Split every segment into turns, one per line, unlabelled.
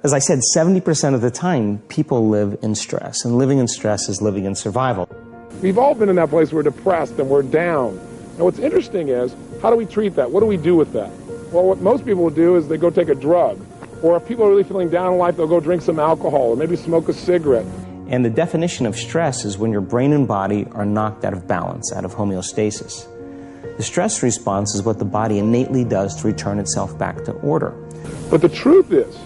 As I said, 70% of the time, people live in stress, and living in stress is living in survival.
We've all been in that place where we're depressed and we're down. Now what's interesting is, how do we treat that? What do we do with that? Well, what most people will do is they go take a drug. Or if people are really feeling down in life, they'll go drink some alcohol or maybe smoke a cigarette.
And the definition of stress is when your brain and body are knocked out of balance, out of homeostasis. The stress response is what the body innately does to return itself back to order.
But the truth is,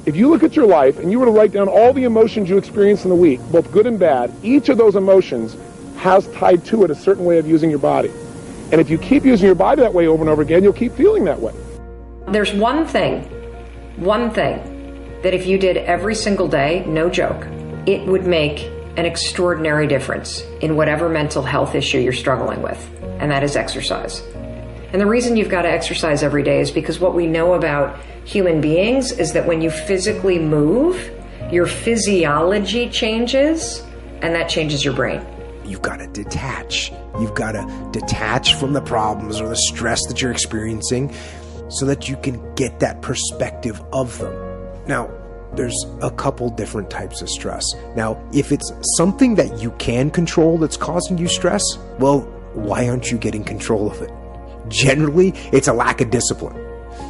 if you look at your life and you were to write down all the emotions you experienced in the week, both good and bad, each of those emotions has tied to it a certain way of using your body. And if you keep using your body that way over and over again, you'll keep feeling that way.
There's one thing that if you did every single day, no joke, it would make an extraordinary difference in whatever mental health issue you're struggling with, and that is exercise. And the reason you've got to exercise every day is because what we know about human beings is that when you physically move, your physiology changes, and that changes your brain.
You've got to detach. You've got to detach from the problems or the stress that you're experiencing so that you can get that perspective of them. Now, there's a couple different types of stress. Now, if it's something that you can control that's causing you stress, well, why aren't you getting control of it? Generally, it's a lack of discipline.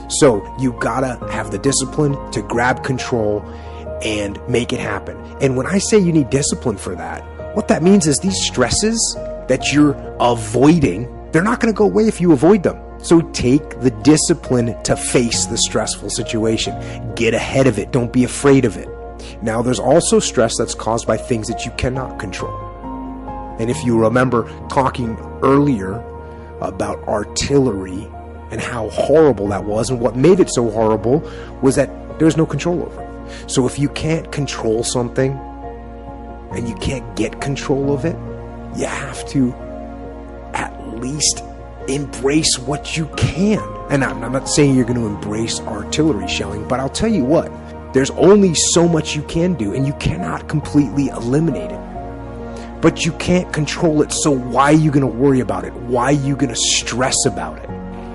So you gotta have the discipline to grab control and make it happen. And when I say you need discipline for that, what that means is these stresses that you're avoiding, they're not gonna go away if you avoid them. So take the discipline to face the stressful situation. Get ahead of it. Don't be afraid of it. Now, there's also stress that's caused by things that you cannot control. And if you remember talking earlier about artillery and how horrible that was, and what made it so horrible was that there's no control over it. So if you can't control something and you can't get control of it, you have to at least embrace what you can. And I'm not saying you're going to embrace artillery shelling, but I'll tell you what, there's only so much you can do, and you cannot completely eliminate it. But you can't control it, so why are you going to worry about it? Why are you going to stress about it?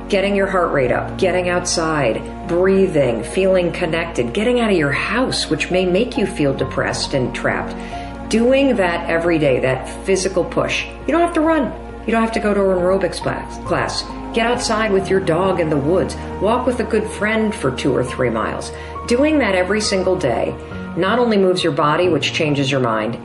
Getting your heart rate up, getting outside, breathing, feeling connected, getting out of your house, which may make you feel depressed and trapped. Doing that every day, that physical push. You don't have to run. You don't have to go to an aerobics class. Get outside with your dog in the woods. Walk with a good friend for 2 or 3 miles. Doing that every single day not only moves your body, which changes your mind,